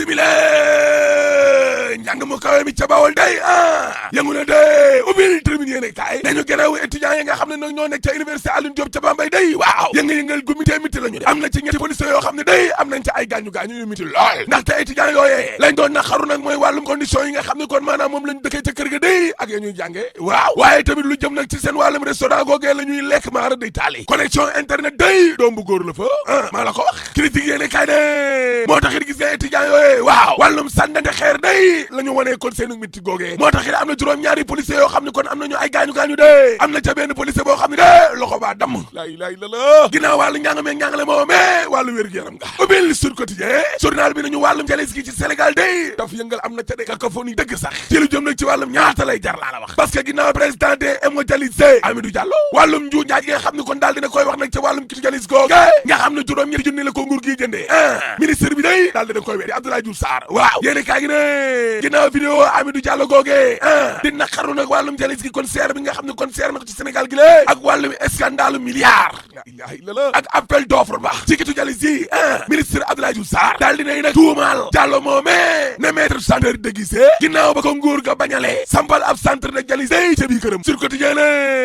bisimila njàng mu kawe mi ca Bawol day yëngu na de ubbil tribune yéene kaay nañu gënaaw étudiants yi nga xam ne nag ñoo nekk ca université Alioune Diop ca Bambey day waaw yëngal gu mité miti la ñu de am na ci ñetti policiers yoo xam ne day am nañ ca ay gaañu-gaañu yu miti lool ndaxte étudiants yooyee lañ doon naqaru nag mooy wàllum condition yi nga xam ne kon maanaam moom lañ dëkkee ca kër ga day ak ya ñuy jànge waaw waaye tamit lu jëm nag ci seen wàllum restaurant googee la ñuy lekk maara day taali connexion internet day doom bu góor la fa maa la ko wax critique yéene kaay ne moo tax it gis nga étudiants yooyee waaw wàllum sànnante xeer day la ñu wanee kon seenu miti googee moo tax it am na juróom-ñaari policiers yoo xam ne kon am nañu ay gaañu-gaañu de am na ca benn policier boo xam ne de loxo baa damm laa ilaaha illallaah ginnaaw wàllu njàngame njàngale moo mais wàllu wér-gu-yaram nga ubbil Sud Quotidien journal bi nañu wàllum jalis gi ci Sénégal day daf yëngal am na ca de cacophonie dëgg sax ci lu jëm nag ci wàllum ñaata lay jar laa la wax parce que ginnaaw président de hémodialysé Amidou Diallo wàllum nju njaaj nga xam ne kon daal dina koy wax nag ca wàllum kiti jalis googe nga xam ne juróom-ñetti junni la ko nguur gi jëndee ministre bi day daal dina koy weddi Abdoulaye Diouf Sarr waaw yéeni kaa gi ne ginnaaw vidéo Amidou Diallo googe di naqaru nag wàllum jalis gi kon seer bi nga xam ne kon seer na ko ci Sénégal gi lée ak wàllum scandale milliard la ilaha illallah ak appel d'offre ba ci kitu jalis yi ministre Abdoulaye Diouf Sarr daal dinay nag tuumaal Diallo moomee ne maître chanteur déguisé ginnaaw ba ko nguur ga bañalee sampal ab centre de jalis day ca biir këram Sur Quotidien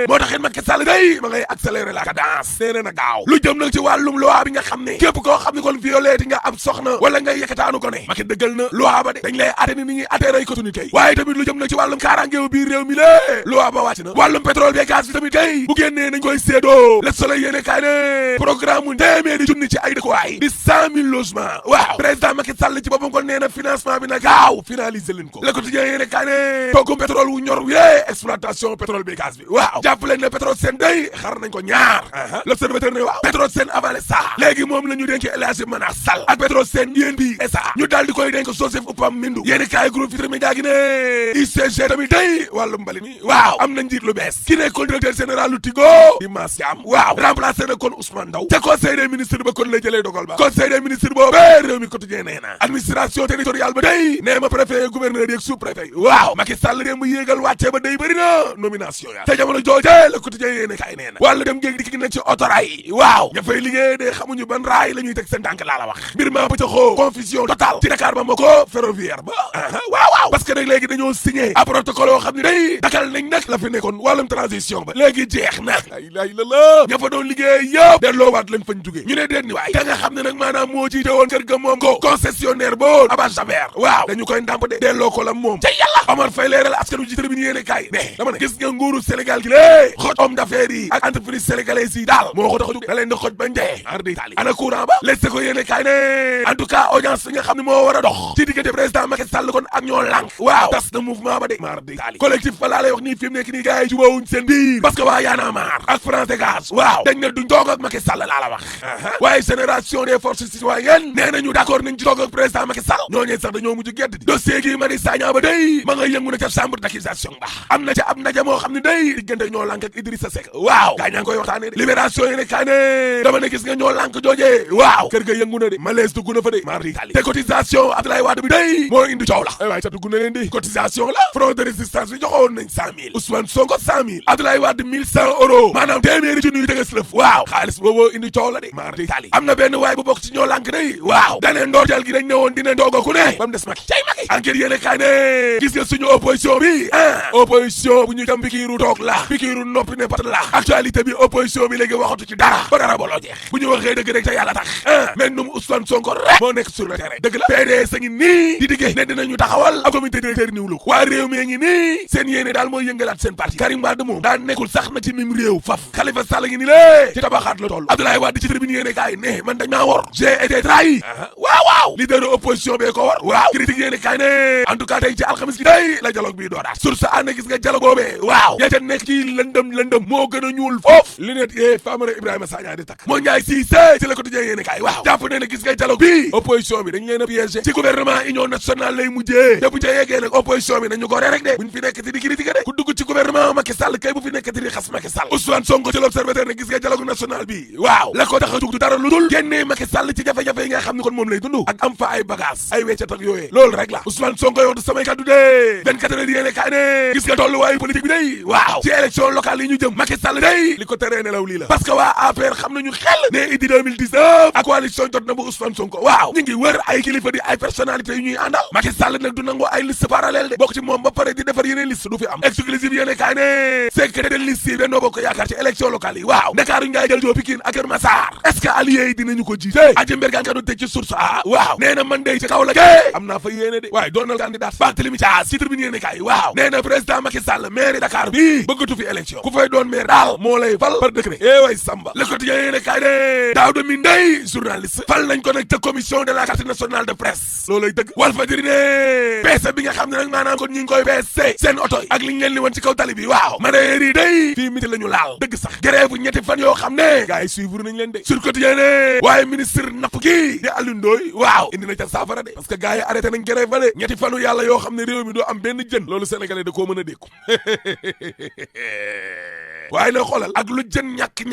moo taxit Macky Sall day ma ngay accélérer la cadence nee na gaaw lu jëm nag ci wàllum loi bi nga xam ne képp koo xam ne kon violé nga ab soxna wala ngay yëkkataanu ko ne Macky dëggal na loi ba de dañ lay atte ni ñuy atte ray kotuni kay waaye tamit lu jëm nag ci wàllum kaaraangeew biir réew mi lée loi ba wàcc na wàllum pétrole bi gaz bi tamit kay bu génnee nañ koy séedoo Le Soleil yéene kaay ne programme mu téeméeri junni ci ay dëkkuwaay di 100 000 logements waaw président Macky Sall ci boppam kon nee na financement bi na gaaw finaliser leen ko Le Quotidien yéene kaay ne toggum pétrole wu ñor wee exploitation pétrole bi gaz bi waaw jàpp leen ne pétrole seen day xar nañ ko ñaar L'Observateur ne waaw pétrole seen avalé ça léegi moom la ñu dénk El Hadji Manar Sall ak pétrole seen yéen bi SA ñu daal di koy dénk Joseph Oupam Mindu yéene kaay groupe Futurs Médias gi ne ICG tamit day wàllu mbali mi waaw am na njiit lu bees ki nekkoon directeur général lu Tigo di Mass Thiam waaw remplacé na kon Ousmane Ndaw te conseil des ministres ba kon la jëlee dogal ba conseil des ministres boobu réew mi quotidien nee na administration territoriale ba day nee ma préfet gouverneur yeeg sous préfet waaw Macky Sall démb yéegal wàcce ba day bëri na nomination ya te jamono jooje le quotidien yéene kaay nee na wàllu dem géeg di ki na ci otoraay waaw ña fay liggéey de xamuñu ban raay la ñuy teg seen tànk laa la wax mbir ma pëccaxoo confusion totale ci Dakar ba ma ko ferroviaire ba waaw parce que nag léegi dañoo signé a protocole yoo xam ne day dakal nañ nag la fi nekkoon wàllum transition ba léegi jeex na la ilaha illallah ña fa doon liggéey yëpp delloowaat lañ fañ jugee ñu ne déet ni waay ka nga xam ne nag maanaam moo jiite woon kër ga moom ko concessionnaire ba woon Abbas Jaber waaw dañu koy ndàmp de delloo ko la moom ca yàlla Omar Faye leeral askanu ji tribune yéene kaay ne dama ne gis nga nguuru Sénégal gi lée xoj homme d'affaires yi ak entreprise sénégalaise yi daal moo ko tax a jóge da leen di xoj bañ dee ar di taali ana courant ba les ko yéene kaay ne en tout cas audience bi nga xam ne moo war a dox ci diggante président Macky Sall kon ak ñoo lànk waaw tas na mouvement ba de mar di taali collectif fa laa lay wax nii fi mu nekk nii gars yi jubóowuñ seen biir parce que waa Y'en a marre ak France Dégage waaw dañ ne duñ toog ak Macky Sall laa la wax waaye génération des forces citoyennes nee nañu d'accord nañ ci toog ak président Macky Sall ñooñee sax dañoo mujj gedd di dossier gi Mari Sagna ba day ma nga yëngu na ca chambre d'accusation ba am na ca ab ndaje moo xam ne day diggante ñoo lànk ak Idrissa Seck waaw gaa ñaa ngi koy waxtaanee de libération yi ne kaa ne dama ne gis nga ñoo lànk joojee waaw kër ga yëngu na de malaise dugg na fa de mar di tali te cotisation Abdoulaye Wade bi day moo indi coow la ay waay ca dugg na leen di cotisation la front de résistance bi joxoon nañ 100 000 Ousmane Sonko 100 000 Abdoulaye Wade 1100 euros maanaam téeméeri junni yu dëgës lëf waaw xaalis booboo indi coow la de mar di tali am na benn waay bu bokk ci ñoo lànk day waaw dane ndoorteel gi dañ ne woon dina ndooga ku ne ba mu des Macky cay Macky enquête yéene kaay ne gis nga suñu opposition bi opposition bu ñu dem pikiiru toog la pikiiru noppi ne pat la actualité bi opposition bi léegi waxatu ci dara ba dara boloo jeex bu ñu waxee dëgg rek te yàlla tax mais num Ousmane Sonko rek moo nekk sur le terrain dëgg la PDS a ngi nii di diggee ne dinañu taxawal ab comité directeur niwlu ko waa réew mi ngi nii seen yéene daal mooy yëngalaat seen parti Karim Wade moom daa nekkul sax na ci mim réew faf Khalifa Sall ngi ni lée ci tabaxaat la toll Abdoulaye Wade ci tribune yéene kaay ne man dañ maa wor j'ai été trahi waaw leader opposition bee ko war waaw critique yéene kaay ne en tout cas tey ci alxamis gi day la dialogue bi dooraat source ànd gis nga dialogue boobee waaw ña ca nekk ci lëndëm moo gën a ñuul foofu li net yee Famara Ibrahima Sagna di takk moo Ndiaye Cissé ci Le Quotidien yéene kaay waaw jàpp ne gis nga dialogue bi opposition bi dañ leen a piégé ci gouvernement union nationale lay mujjee te bu ca yeggee nag opposition bi nañu ko rek de buñ fi nekk ti di critiquer de ku dugg ci gouvernement Macky Sall kay bu fi nekk ti di xas Macky Sall Ousmane Sonko ci L'Observateur ne gis nga dialogue national bi waaw la ko tax a jug du dara lu dul génnee Macky Sall ci jafe-jafe yi nga xam ne kon moom lay dund ak nag am fa ay bagage ay weccat ak yooyee loolu rek la Ousmane Sonko wax du samay kaddu de 24 heures yéene kaay ne gis nga tolluwaayu politique bi day waaw ci élection locale yi ñu jëm Macky Sall day li ko teree nelaw lii la parce que waa APR xam nañu xel ne Idy 2019 ak coalition jot na bu Ousmane Sonko waaw ñu ngi wër ay kilifa di ay personnalité yu ñuy àndal Macky Sall nag du nangu ay liste parallèle de bokk ci moom ba pare di defar yeneen liste du fi am exclusive yéene kaay ne secret de liste yi Benno Bokk Yaakaar ci élection locale yi waaw Ndakaaru Ndiaye jël joo Pikine ak Kër Massar est-ce que alliés yi dinañu ko jiite aji mbergaan ka doon teg ci source a waaw nee na man day ci kaw la ke am naa fa yéene de waaye doonal candidat Barthélémy Dias ci tribune yéene kaay waaw nee na président Macky Sall maire Dakar bi bëggatu fi élection ku fay doon maire daal moo lay fal par décret way Samba Le Quotidien yéene kaay de Daouda Mine journaliste fal nañ ko nag ca commission de la carte nationale de presse loolay dëgg Walfadjri ne peese bi nga xam ne nag maanaam kon ñi ngi koy peese seen oto yi ak li ñu leen li woon ci kaw tali bi waaw mareyeur yi day fii miti la ñu laal dëgg sax grève bu ñetti fan yoo xam ne gars yi suivre nañ leen de Sur Quotidien ne waaye ministre napp gi di Alioune Ndoye waaw indi na ca saafara de parce que gars yi arrêté nañ grève ba de ñetti fanu yàlla yoo xam ne réew mi doo am benn jën loolu sénégalais da koo mën a dékku waaye na xoolal ak lu jën ñàkk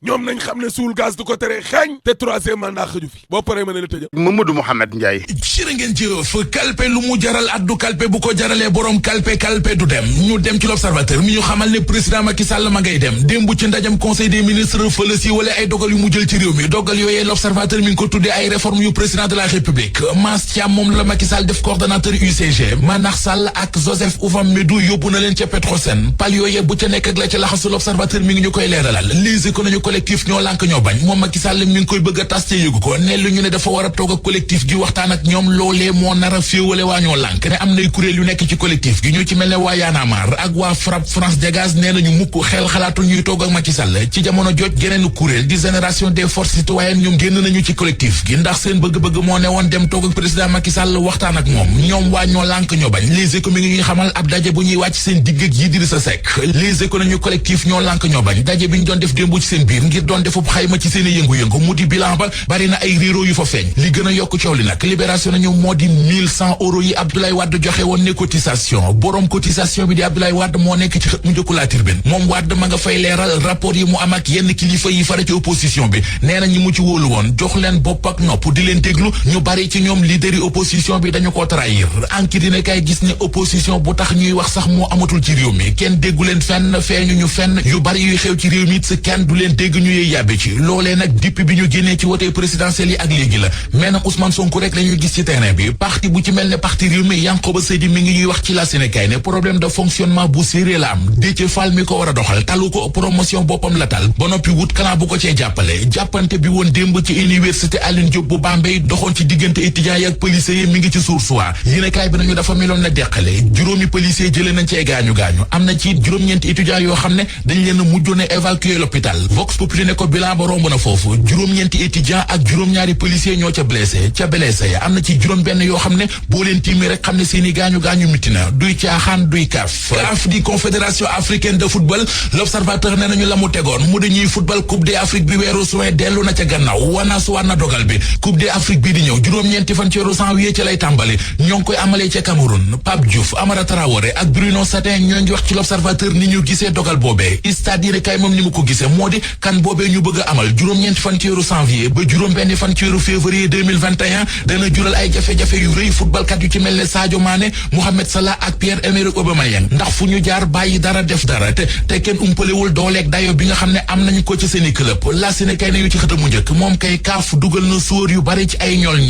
ñoom nañ xam ne suul gaz du ko tere xeeñ te troisième mandat xëju fi boo paree ma ne la tëjal Mamadou Mouhamed Ndiaye jërë ngeen jëf kalpe lu mu jaral addu kalpe bu ko jaralee borom kalpe du dem ñu dem ci l'observateur mi ñu xamal ne président Macky Sall ma ngay dem démb ci ndajam conseil des ministres fële si wala ay dogal yu mu jël ci réew mi dogal yooyee l'observateur mi ngi ko tuddee ay réformes yu président de la république Mass Thiam moom la Macky Sall def coordonnateur UCG Manar Sall ak Joseph Oufam Medou yóbbu na leen ca Petrosen yooyee bu ca nekk ak la ca laxasu l'observateur mi ngi ñu koy leeralal lise ko nañu collectif ñoo lànk ñoo bañ moom Macky Sall mi ngi koy bëgg a tas te yëgu ko ne lu ñu ne dafa war a toog ak collectif gi waxtaan ak ñoom loolee moo nar a féewale waa ñoo lànk ne am nay kuréel yu nekk ci collectif gi ñu ci mel ne waa Y'en a marre ak waa FRAPP France Dégage nee nañu mukk xel xalaatul ñuy toog ak Macky Sall ci jamono joj geneen kuréel di génération des forces citoyennes ñoom génn nañu ci collectif gi ndax seen bëgg-bëgg moo ne woon dem toog ak président Macky Sall waxtaan ak moom ñoom waa ñoo lànk ñoo bañ lise ko mi ngi ñuy xamal ab daje bu ñuy wàcc seen digg ak Idrissa Seck lise ko nañu collectif ñoo lànk ñoo bañ daje bi ñu doon def démb ci seen biir ngir doon defub xayma ci seen yëngu-yëngu mu di bilan ba bari na ay réero yu fa feeñ li gën a yokk coow li nag libération nañu moo di 1100 euros yi Abdoulaye Wade joxe woon ne cotisation borom cotisation bi di Abdoulaye Wade moo nekk ci xët mu njëkku La Tribune moom Wade ma nga fay leeral rapport yi mu am ak yenn kilifa yi fara ci opposition bi nee na ñi mu ci wóolu woon jox leen bopp ak nopp di leen déglu ñu bari ci ñoom leader yi opposition bi dañu ko trahir enquête dina kay gis ne opposition bu tax ñuy wax sax moo amatul ci réew mi kenn déggu leen fenn feeñu ñu fenn yu bari yuy xew ci réew mi it kenn du leen dégg ñu yey yàbbe ci loolee nag depuis bi ñu génnee ci wote présidentielle yi ak léegi la mais nag Ousmane Sonko rek la ñuy gis ci terrain bi parti bu ci mel ne parti réew mi Yankhoba Seydi mi ngi ñuy wax ci la Sénégal ne problème de fonctionnement bu sérieux la am Déthié Fall mi ko war a doxal talu ko promotion boppam la tal ba noppi wut clan bu ko cee jàppale jàppante bi woon démb ci université Alioune Diop bu Bambey doxoon ci diggante étudiants yi ak policiers yi mi ngi ci source wa yéenekaay bi nañu dafa meloon na deqale juróomi policiers jëlee nañ ci ay gaañu-gaañu am na ci juróom-ñeenti étudiants yoo xam ne dañ leen a mujjoon a évacuer l'hôpital Vox Populi ne ko bilan ba romb na foofu juróom-ñeenti étudiants ak juróom-ñaari policiers ñoo ca blessé ya am na ci juróom-benn yoo xam ne boo leen tiimee rek xam ne seeni gaañu-gaañu mitti na duy caaxaan duy CAF di confédération africaine de football l'observateur ne nañu la mu tegoon mu dañuy football coupe d'Afrique bi weeru juin dellu na ca gannaaw wanaasuwaat na dogal bi coupe d'Afrique bi di ñëw juróom-ñeenti fan ci weeru janvier ci lay tàmbali ñoo ngi koy amalee ca Cameroun Pape Diouf Amara Traoré ak Bruno Satin ñoo ngi wax ci l'observateur ni ñu gisee dogal boobee c'est-à-dire kay moom ni mu ko gisee moo di kan boobee ñu bëgg a amal juróom-ñeenti fan ci weeru janvier ba juróom-benni fan ci weeru février 2021 dana jural ay jafe-jafe yu rëy footballkat yu ci mel ne Sadio Mané Mohamed Salah ak Pierre-Emerick Aubameyang ndax fu ñu jaar bàyyi dara def dara te kenn umpalewul dooleeg dayo bi nga xam ne am nañu ko ci seeni club la Sénégal kay ne yu ci xët mu njëkk moom kay kaaf dugal na sóor yu bari ci ay ñol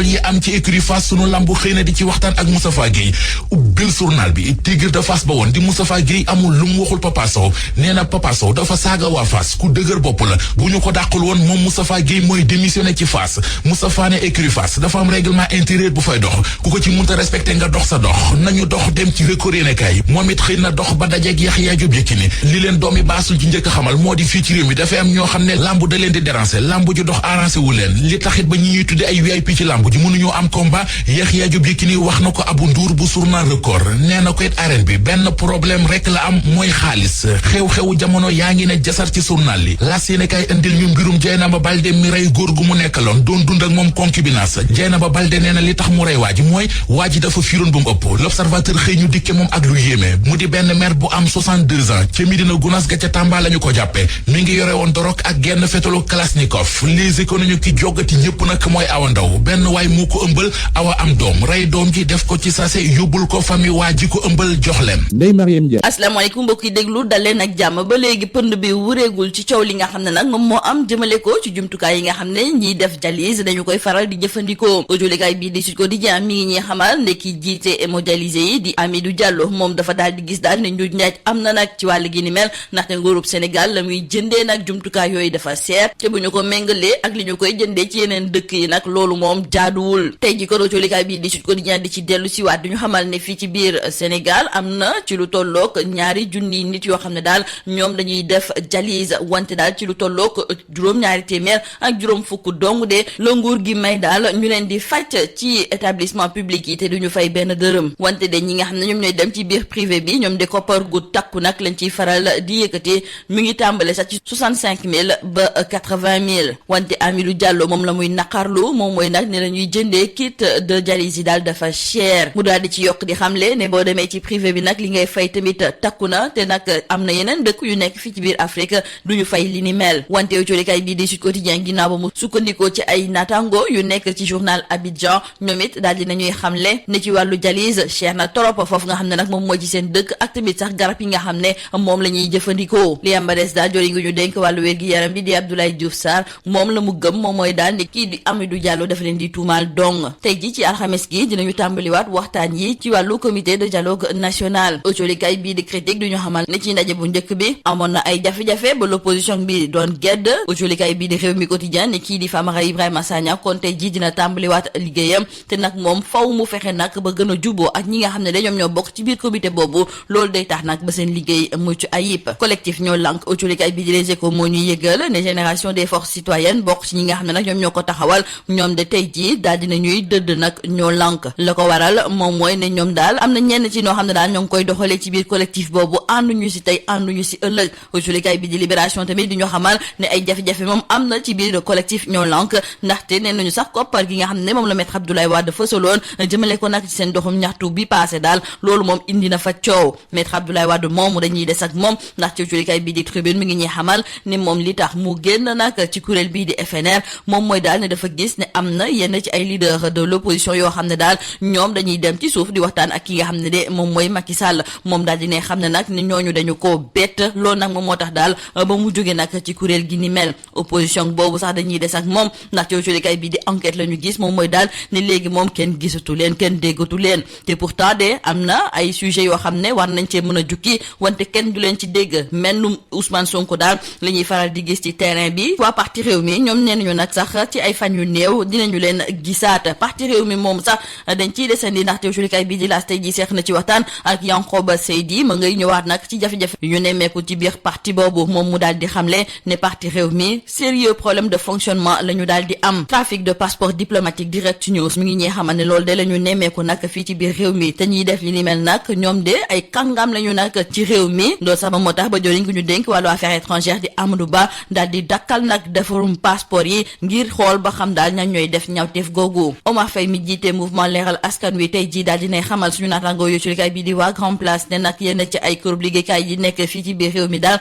yi am ci écurie Fass sunu lambu xëy na di ci waxtaan ak Moustapha Guèye ubbil journal bi Tigre de Fass ba woon di Moustapha Guèye amul lu mu waxul Papa Sow nee na Papa Sow dafa saaga waa Fass ku dëgër bopp la bu ñu ko dàqul woon moom Moustapha Guèye mooy démissionné ci Fass Moustapha ne écurie Fass dafa am règlement intérieur bu fay dox ku ko ci munta respecté nga dox sa dox nañu dox dem ci record yéene kay moom it xëy na dox ba dajeeg Yaxya Jóob Yékini li leen doomi baasul ci njëkk xamal moo di fii ci réew mi dafay am ñoo xam ne lamb da leen di déranger lamb ju dox arrangé wu leen li taxit ba ñi ñuy tudde ay VIP ci lamb ji mënuñoo am combat. Yaxya Jóob Yékini wax na ko Abou Ndour bu journal Record nee na ko it arène bi benn problème rek la am mooy xaalis xew-xewu jamono yaa ngi ne jasar ci journal li las yéene kay indil ñu mbirum Dieynaba Baldé mi rey góor gu mu nekkaloon doon dund ak moom concubinage Dieynaba Baldé nee na li tax mu rey waa ji mooy waa ji dafa fiiroon bu mu ëpp l'observateur xëy ñu dikke moom ak lu yéeme mu di benn maire bu am 62 ans ca Médina Gounass ga ca Tamba lañu ko jàppe mi ngi yore woon dorog ak genn fetalu Kalashnikov les économiques ki joggati ñëpp nag mooy Awa Ndaw benn waay moo ko ëmbal Awa am doom rey doom ji def ko ci sase yóbbul ko famille waa ji ko ëmbal jox leen. Ndeye Mariam Ndiaye. asalaamaaleykum mbokk yi déglu dal leen ak jàmm ba léegi pënd bi wureegul ci coow li nga xam ne nag moom moo am jëmale ko ci jumtukaay yi nga xam ne ñiy def dialyse dañu koy faral di jëfandikoo audiolikaay bii di Sud Quotidien mi ngi ñuy xamal ne ki jiite hémodialysé yi di Amidou Diallo moom dafa daal di gis daal ne njuuj njaaj am na nag ci wàll gi ni mel ndaxte nguurub Sénégal la muy jëndee nag jumtukaay yooyu dafa seer te bu ñu ko méngalee ak li ñu koy jëndee ci yeneen dëkk yi nag loolu moom jaaduwul tey ji ko audiolikaay bii di Sud Quotidien di ci dellu si waat duñu xamal ne fii ci biir Sénégal am na ci lu tollook 2 junni nit yoo xam ne daal ñoom dañuy def dialyse wante daal ci lu tollook juróom-ñaari téeméer ak juróom fukk dong de la nguur gi may daal ñu leen di faj ci établissement public yi te duñu fay benn dërëm wante de ñi nga xam ne ñoom ñooy dem ci biir privé bi ñoom de koppar gu takku nag lañ ciy faral di yëkkati mi ngi tàmbale sax ci 65 000 ba 80 000 wante Amidou Diallo moom la muy naqarlu moom mooy nag ne la ñuy jëndee kit de dialyse yi daal dafa cher mu daal di ci yokk di xamle ne boo demee ci privé bi nag li ngay fay tamit takku na te nag am na yeneen dëkk yu nekk fii ci biir Afrique duñu fay li ni mel wante audiolikaay bii di Sud Quotidien ginnaaw ba mu sukkandikoo ci ay natango yu nekk ci journal Abidjan ñoom it daal dina ñuy xamle ne ci wàllu dialyse cher na trop foofu nga xam ne nag moom mooy ci seen dëkk ak tamit sax garab yi nga xam ne moom la ñuy jëfandikoo li am ba des daal jori ngi ñu dénk wàllu wér gi yaram bi di Abdoulaye Diouf Sarr moom la mu gëm moom mooy daal ne kii di Amidou Diallo dafa leen di tuumaal dong tey ji ci alxames gi dinañu tàmbaliwaat waxtaan yi ci wàllu comité de dialogue national audiolikaay bii di critique duñu xamal ne ci ndaje bu njëkk bi amoon na ay jafe-jafe ba l'opposition bi doon gedd audiolikaay bii di réew mi quotidien ne kii di Famara Ibrahima Sagna kon tey ji dina tàmbaliwaat liggéeyam te nag moom faw mu fexe nag ba gën a juboo ak ñi nga xam ne dañoom ñoo bokk ci biir comité boobu loolu day tax nag ba seen liggéey mucc ayib collectif ñoo lànk audiolikaay bii di Les Échos moo ñuy yëgal ne génération des forces citoyennes bokk ci ñi nga xam ne nag ñoom ñoo ko taxawal ñoom de tey ji daal dina ñuy dëdd nag ñoo lànk la ko waral moom mooy ne ñoom daal am na ñenn ci noo xam ne daal ñoo ngi koy doxalee ci biir collectif boobu ànduñu si tey ànduñu si ëllëg audiolikaay bi di Libération tamit di ñoo xamal ne ay jafe-jafe moom am na ci biir collectif ñoo lànk ndaxte nee nañu sax koppar gi nga xam ne moom la maître Abdoulaye Wade fësaloon jëmale ko nag ci seen doxum ñaxtu bi passé daal loolu moom indi na fa coow maître Abdoulaye Wade moom dañuy des ak moom ndax ci audiolikaay bi di Tribune mi ngi ñuy xamal ne moom li tax mu génn nag ci kuréel bii di FNR moom mooy daal ne dafa gis ne am na yenn ci ay leader de l'opposition yoo xam ne daal ñoom dañuy dem ci suuf di waxtaan ak ki nga xam ne de moom mooy Macky Sall moom daal di ne xam ne nag ni ñooñu dañu koo bett loolu nag moom moo tax daal ba mu jóge nag ci kuréel gi ni mel opposition boobu sax dañuy des ak moom ndax ci audiolikaay bii di enquête la ñu gis moom mooy daal ne léegi moom kenn gisatu leen kenn déggatu leen te pourtant de am na ay sujets yoo xam ne war nañ cee mën a jukki wante kenn du leen ci dégg mennum Ousmane Sonko daal la ñuy faral di gis ci terrain bi waa parti réew mi ñoom nee nañu nag sax ci ay fan yu néew dinañu leen gisaat parti réew mi moom sax dañ ciy desandi ndaxte audiolikaay bii di L'As tey ji seex na ci waxtaan ak Yankhoba Seydi ma ngay ñëwaat nag ci jafe-jafe yu nemmeeku ci biir parti boobu moom mu daal di xamle ne parti réew mi sérieux problème de fonctionnement la ñu daal di am trafic de passeport diplomatique direct news mi ngi ñee xamal ne loolu de la ñu nemmeeku nag fii ci biir réew mi te ñuy def li ni mel nag ñoom de ay kàngam la ñu nag ci réew mi loolu sax moo tax ba joriñ ko ñu dénk wàllu affaires étrangères di Amadou Ba daal di dakkal nag defarum passeport yi ngir xool ba xam daal ñan ñooy def ñawteef googu Omar Faye mi jiite mouvement leeral askan wi tey ji daal dinay xamal suñu naataangoo yu ci bi di waa Grand Place ne nag yenn ci ay kërub liggéeykaay yi nekk fii ci biir réew mi daal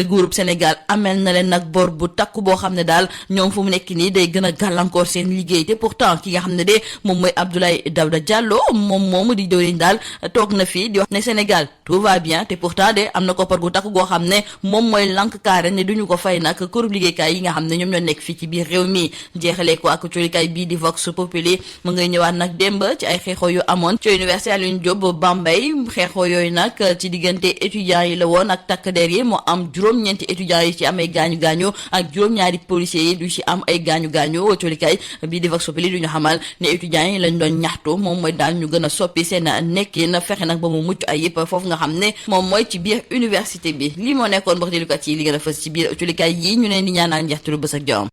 groupe Sénégal amel na leen nag bor bu takku boo xam ne daal ñoom fu mu nekk nii day gën a gàllankoor seen liggéey te pourtant ki nga xam ne de moom mooy Abdoulaye Daouda Diallo moom moomu di jëwriñ daal toog na fii di wax ne Sénégal tout va bien te pourtant de am na koppar gu takku goo xam ne moom mooy lank kaare ne duñu ko fay nag kërub liggéeykaay yi nga xam ne ñoom ñoo nekk fii ci biir réew mi jeexalee ko ak colikaay bii di Vox Populi mu ngay ñëwaat nag démb ci ay xeexoo yu amoon ci université Alioune Diop Bambey xeexoo yooyu nag ci diggante étudiants yi la woon ak takk der yi moo am juróom-ñeenti étudiants yi ci am ay gaañu-gaañu ak juróom-ñaari policiers yi du ci am ay gaañu-gaañu colikaay bii di Vox Populi du ñu xamal ne étudiants yi lañ doon ñaxtu moom mooy daal ñu gën a soppi seen nekkin fexe nag ba mu mucc ayib foofu nga xam ne moom mooy ci biir université bi lii moo nekkoon mbokk déglukat yi li gën a fës ci biir colikaay yi ñu leen di ñaanal njeextalu bës ak jawam